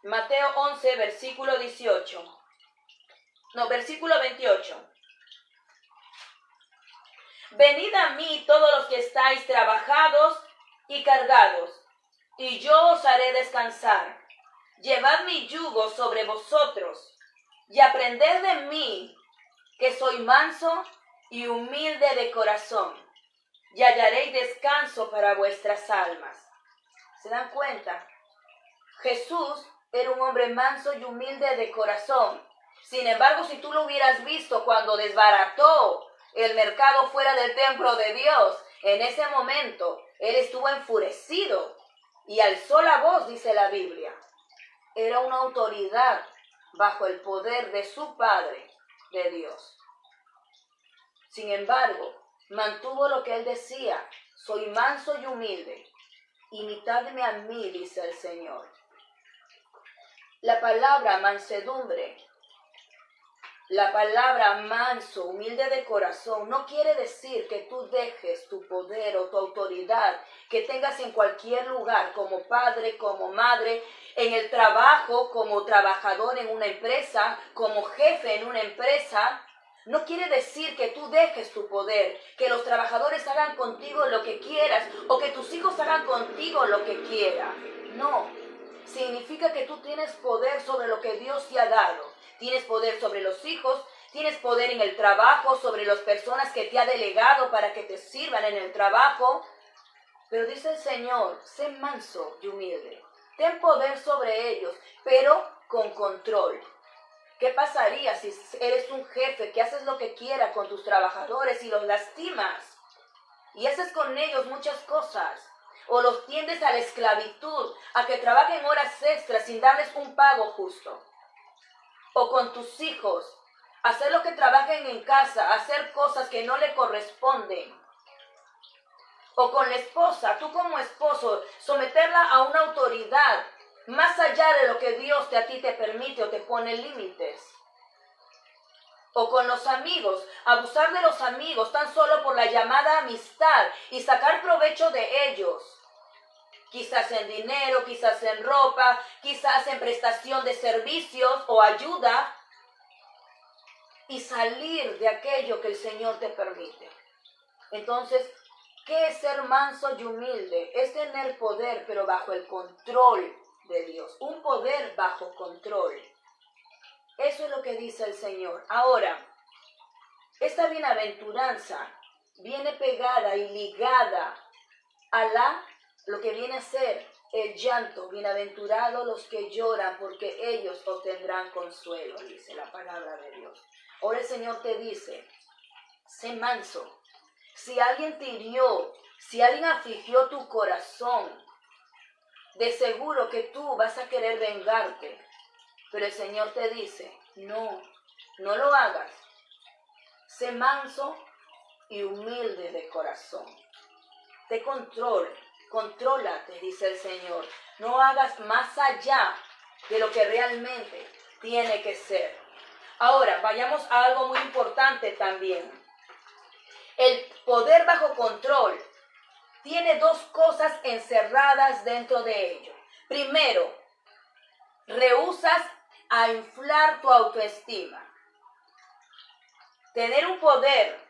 Mateo 11, versículo 18. No, versículo 28. Venid a mí todos los que estáis trabajados y cargados, y yo os haré descansar. Llevad mi yugo sobre vosotros, y aprended de mí, que soy manso y humilde de corazón, y hallaréis descanso para vuestras almas. ¿Se dan cuenta? Jesús era un hombre manso y humilde de corazón. Sin embargo, si tú lo hubieras visto cuando desbarató el mercado fuera del templo de Dios, en ese momento él estuvo enfurecido y alzó la voz, dice la Biblia. Era una autoridad bajo el poder de su Padre, de Dios. Sin embargo, mantuvo lo que él decía: soy manso y humilde, imitadme a mí, dice el Señor. La palabra mansedumbre, la palabra manso, humilde de corazón, no quiere decir que tú dejes tu poder o tu autoridad que tengas en cualquier lugar, como padre, como madre, en el trabajo, como trabajador en una empresa, como jefe en una empresa. No quiere decir que tú dejes tu poder, que los trabajadores hagan contigo lo que quieras o que tus hijos hagan contigo lo que quieran. No, significa que tú tienes poder sobre lo que Dios te ha dado. Tienes poder sobre los hijos, tienes poder en el trabajo, sobre las personas que te ha delegado para que te sirvan en el trabajo. Pero dice el Señor, sé manso y humilde. Ten poder sobre ellos, pero con control. ¿Qué pasaría si eres un jefe que haces lo que quieras con tus trabajadores y los lastimas? y haces con ellos muchas cosas, o los tiendes a la esclavitud, a que trabajen horas extras sin darles un pago justo, o con tus hijos, hacer lo que trabajen en casa, hacer cosas que no le corresponden, o con la esposa, tú como esposo, someterla a una autoridad más allá de lo que Dios a ti te permite o te pone límites. O con los amigos, abusar de los amigos tan solo por la llamada amistad y sacar provecho de ellos. Quizás en dinero, quizás en ropa, quizás en prestación de servicios o ayuda. Y salir de aquello que el Señor te permite. Entonces, ¿qué es ser manso y humilde? Es tener poder, pero bajo el control de Dios. Un poder bajo control. Eso es lo que dice el Señor. Ahora, esta bienaventuranza viene pegada y ligada a lo que viene a ser el llanto. Bienaventurados los que lloran, porque ellos obtendrán consuelo, dice la palabra de Dios. Ahora el Señor te dice, sé manso. Si alguien te hirió, si alguien afligió tu corazón, de seguro que tú vas a querer vengarte. Pero el Señor te dice, no lo hagas. Sé manso y humilde de corazón. Te contrólate, dice el Señor. No hagas más allá de lo que realmente tiene que ser. Ahora, vayamos a algo muy importante también. El poder bajo control tiene dos cosas encerradas dentro de ello. Primero, rehusas a inflar tu autoestima. Tener un poder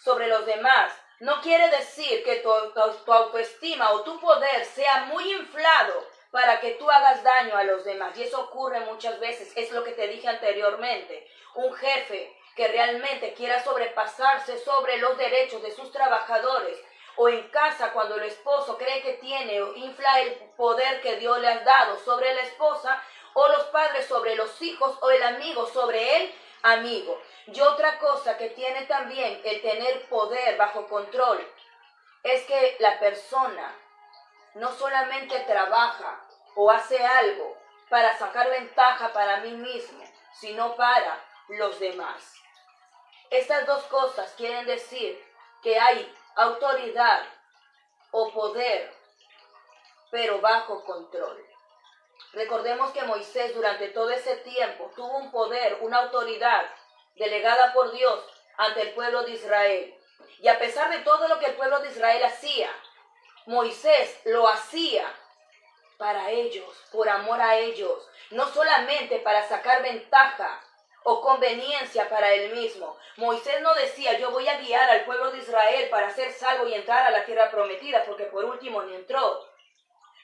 sobre los demás no quiere decir que tu autoestima o tu poder sea muy inflado para que tú hagas daño a los demás. Y eso ocurre muchas veces. Es lo que te dije anteriormente. Un jefe que realmente quiera sobrepasarse sobre los derechos de sus trabajadores, o en casa cuando el esposo cree que tiene o infla el poder que Dios le ha dado sobre la esposa, o los padres sobre los hijos, o el amigo sobre el amigo. Y otra cosa que tiene también el tener poder bajo control es que la persona no solamente trabaja o hace algo para sacar ventaja para mí mismo, sino para los demás. Estas dos cosas quieren decir que hay autoridad o poder, pero bajo control. Recordemos que Moisés durante todo ese tiempo tuvo un poder, una autoridad delegada por Dios ante el pueblo de Israel. Y a pesar de todo lo que el pueblo de Israel hacía, Moisés lo hacía para ellos, por amor a ellos, no solamente para sacar ventaja o conveniencia para él mismo. Moisés no decía, yo voy a guiar al pueblo de Israel para ser salvo y entrar a la tierra prometida, porque por último ni entró.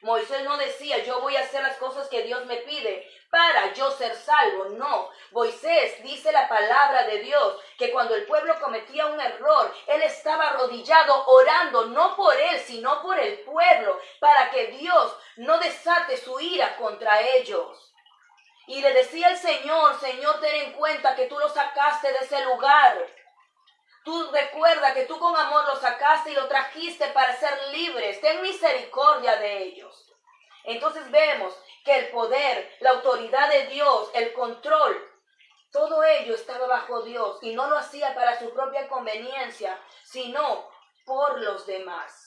Moisés no decía, yo voy a hacer las cosas que Dios me pide para yo ser salvo. No, Moisés dice la palabra de Dios que cuando el pueblo cometía un error, él estaba arrodillado orando, no por él, sino por el pueblo, para que Dios no desate su ira contra ellos. Y le decía al Señor, Señor, ten en cuenta que tú lo sacaste de ese lugar. Tú recuerda que tú con amor lo sacaste y lo trajiste para ser libres. Ten misericordia de ellos. Entonces vemos que el poder, la autoridad de Dios, el control, todo ello estaba bajo Dios y no lo hacía para su propia conveniencia, sino por los demás.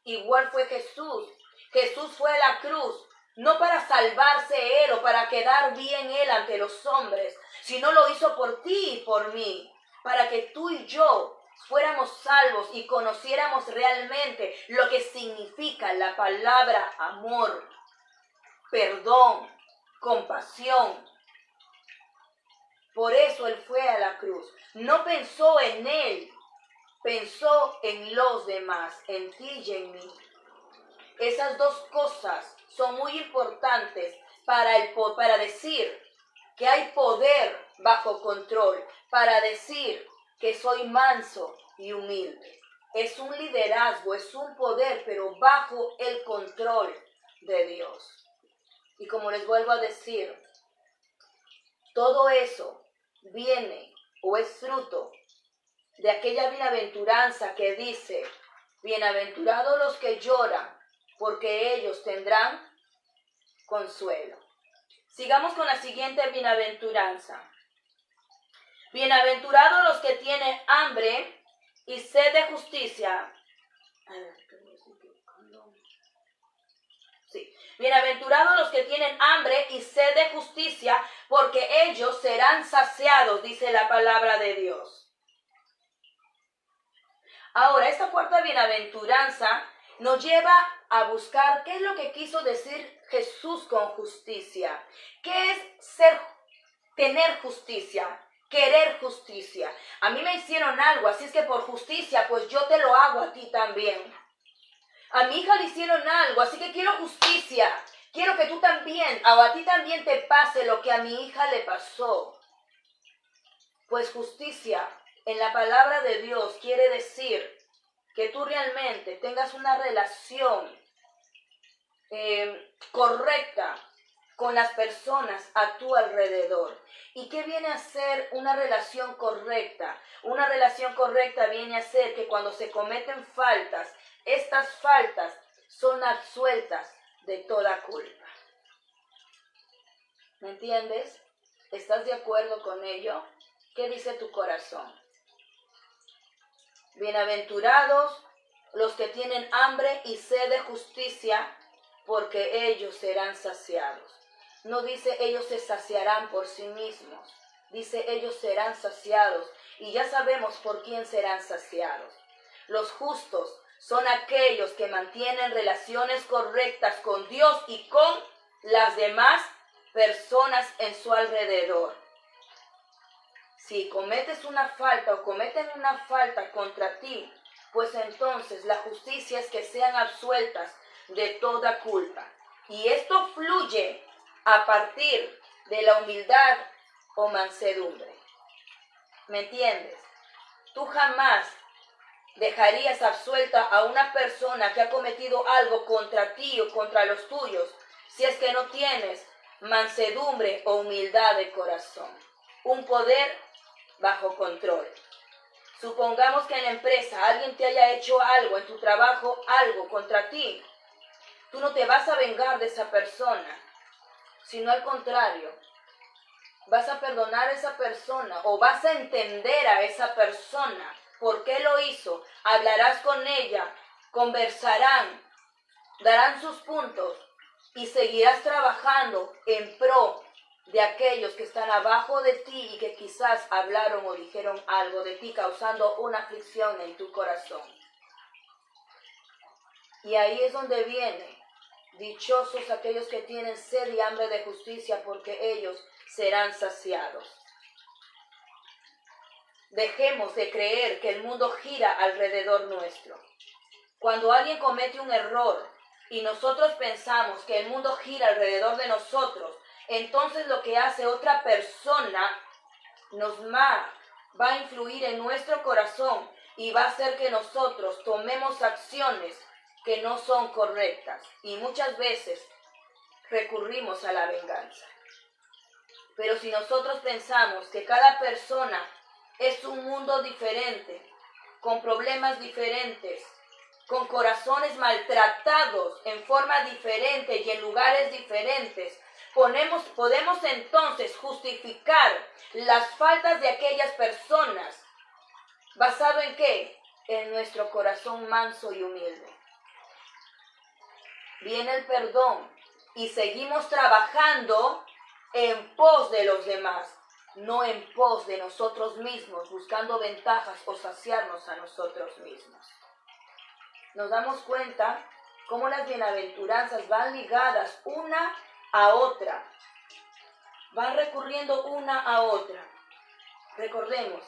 Igual fue Jesús. Jesús fue a la cruz, no para salvarse él o para quedar bien él ante los hombres, sino lo hizo por ti y por mí, para que tú y yo fuéramos salvos y conociéramos realmente lo que significa la palabra amor, perdón, compasión. Por eso él fue a la cruz. No pensó en él, pensó en los demás, en ti y en mí. Esas dos cosas son muy importantes para decir que hay poder bajo control, para decir que soy manso y humilde. Es un liderazgo, es un poder, pero bajo el control de Dios. Y como les vuelvo a decir, todo eso viene o es fruto de aquella bienaventuranza que dice, bienaventurados los que lloran, porque ellos tendrán consuelo. Sigamos con la siguiente bienaventuranza. Bienaventurados los que tienen hambre y sed de justicia. Sí. Bienaventurados los que tienen hambre y sed de justicia, porque ellos serán saciados, dice la palabra de Dios. Ahora, esta cuarta bienaventuranza nos lleva a buscar qué es lo que quiso decir Jesús con justicia. ¿Qué es tener justicia? Querer justicia. A mí me hicieron algo, así es que por justicia, pues yo te lo hago a ti también. A mi hija le hicieron algo, así que quiero justicia. Quiero que tú también, o a ti también te pase lo que a mi hija le pasó. Pues justicia en la palabra de Dios quiere decir que tú realmente tengas una relación correcta con las personas a tu alrededor. ¿Y qué viene a ser una relación correcta? Una relación correcta viene a ser que cuando se cometen faltas, estas faltas son absueltas de toda culpa. ¿Me entiendes? ¿Estás de acuerdo con ello? ¿Qué dice tu corazón? Bienaventurados los que tienen hambre y sed de justicia, porque ellos serán saciados. No dice ellos se saciarán por sí mismos, dice ellos serán saciados, y ya sabemos por quién serán saciados. Los justos son aquellos que mantienen relaciones correctas con Dios y con las demás personas en su alrededor. Si cometes una falta o cometen una falta contra ti, pues entonces la justicia es que sean absueltas de toda culpa. Y esto fluye a partir de la humildad o mansedumbre. ¿Me entiendes? Tú jamás dejarías absuelta a una persona que ha cometido algo contra ti o contra los tuyos si es que no tienes mansedumbre o humildad de corazón. Un poder bajo control. Supongamos que en la empresa alguien te haya hecho algo, en tu trabajo algo contra ti. Tú no te vas a vengar de esa persona, sino al contrario. Vas a perdonar a esa persona o vas a entender a esa persona por qué lo hizo. Hablarás con ella, conversarán, darán sus puntos y seguirás trabajando en pro de aquellos que están abajo de ti y que quizás hablaron o dijeron algo de ti, causando una aflicción en tu corazón. Y ahí es donde viene, dichosos aquellos que tienen sed y hambre de justicia, porque ellos serán saciados. Dejemos de creer que el mundo gira alrededor nuestro. Cuando alguien comete un error y nosotros pensamos que el mundo gira alrededor de nosotros, entonces lo que hace otra persona va a influir en nuestro corazón y va a hacer que nosotros tomemos acciones que no son correctas. Y muchas veces recurrimos a la venganza. Pero si nosotros pensamos que cada persona es un mundo diferente, con problemas diferentes, con corazones maltratados en forma diferente y en lugares diferentes, podemos entonces justificar las faltas de aquellas personas. ¿Basado en qué? En nuestro corazón manso y humilde. Viene el perdón y seguimos trabajando en pos de los demás, no en pos de nosotros mismos, buscando ventajas o saciarnos a nosotros mismos. Nos damos cuenta cómo las bienaventuranzas van ligadas una a otra, van recurriendo una a otra. Recordemos,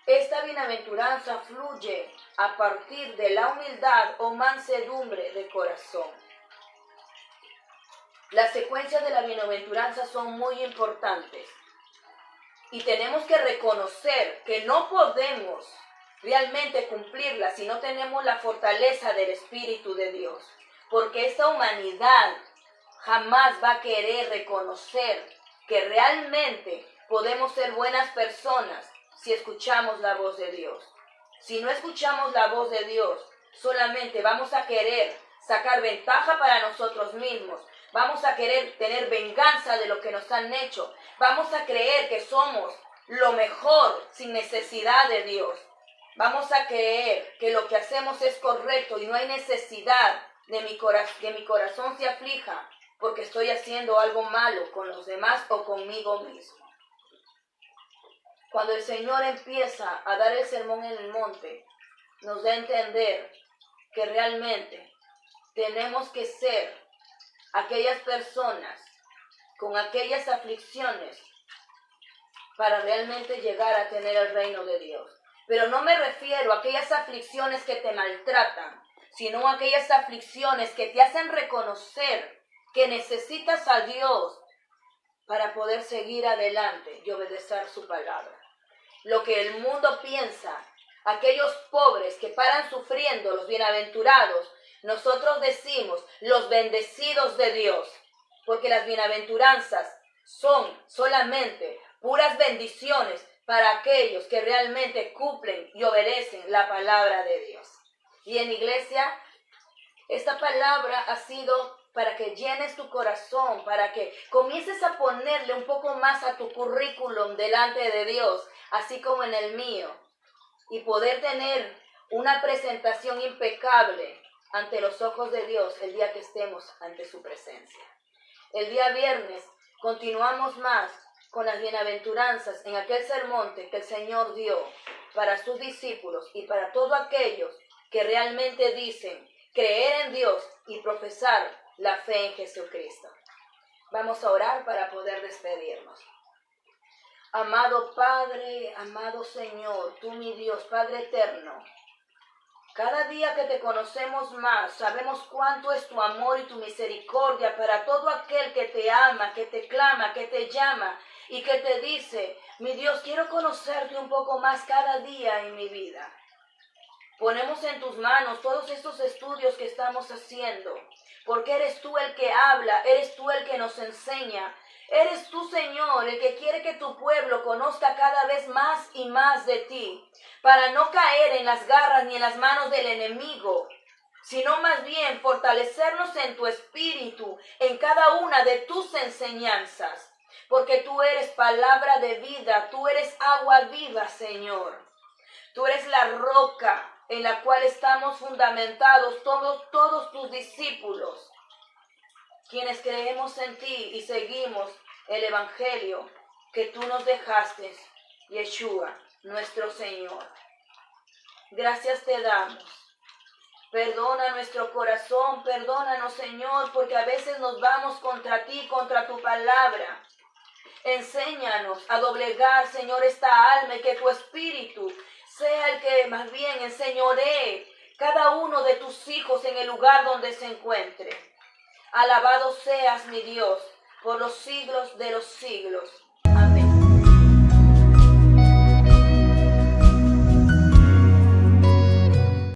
esta bienaventuranza fluye a partir de la humildad o mansedumbre de corazón. Las secuencias de la bienaventuranza son muy importantes y tenemos que reconocer que no podemos realmente cumplirlas si no tenemos la fortaleza del Espíritu de Dios, porque esta humanidad jamás va a querer reconocer que realmente podemos ser buenas personas si escuchamos la voz de Dios. Si no escuchamos la voz de Dios, solamente vamos a querer sacar ventaja para nosotros mismos. Vamos a querer tener venganza de lo que nos han hecho. Vamos a creer que somos lo mejor sin necesidad de Dios. Vamos a creer que lo que hacemos es correcto y no hay necesidad de que mi corazón se aflija porque estoy haciendo algo malo con los demás o conmigo mismo. Cuando el Señor empieza a dar el sermón en el monte, nos da a entender que realmente tenemos que ser aquellas personas con aquellas aflicciones para realmente llegar a tener el reino de Dios. Pero no me refiero a aquellas aflicciones que te maltratan, sino a aquellas aflicciones que te hacen reconocer que necesitas a Dios para poder seguir adelante y obedecer su palabra. Lo que el mundo piensa, aquellos pobres que paran sufriendo, los bienaventurados, nosotros decimos los bendecidos de Dios, porque las bienaventuranzas son solamente puras bendiciones para aquellos que realmente cumplen y obedecen la palabra de Dios. Y en iglesia, esta palabra ha sido para que llenes tu corazón, para que comiences a ponerle un poco más a tu currículum delante de Dios, así como en el mío, y poder tener una presentación impecable ante los ojos de Dios el día que estemos ante su presencia. El día viernes continuamos más con las bienaventuranzas en aquel sermón que el Señor dio para sus discípulos y para todos aquellos que realmente dicen creer en Dios y profesar la fe en Jesucristo. Vamos a orar para poder despedirnos. Amado Padre, amado Señor, tú mi Dios, Padre eterno, cada día que te conocemos más, sabemos cuánto es tu amor y tu misericordia para todo aquel que te ama, que te clama, que te llama y que te dice, mi Dios, quiero conocerte un poco más cada día en mi vida. Ponemos en tus manos todos estos estudios que estamos haciendo, porque eres tú el que habla, eres tú el que nos enseña. Eres tú, Señor, el que quiere que tu pueblo conozca cada vez más y más de ti, para no caer en las garras ni en las manos del enemigo, sino más bien fortalecernos en tu espíritu, en cada una de tus enseñanzas, porque tú eres palabra de vida, tú eres agua viva, Señor. Tú eres la roca en la cual estamos fundamentados todos tus discípulos, quienes creemos en ti y seguimos el evangelio que tú nos dejaste, Yeshua, nuestro Señor. Gracias te damos. Perdona nuestro corazón, perdónanos, Señor, porque a veces nos vamos contra ti, contra tu palabra. Enséñanos a doblegar, Señor, esta alma y que tu espíritu sea el que más bien enseñoree cada uno de tus hijos en el lugar donde se encuentre. Alabado seas, mi Dios, por los siglos de los siglos.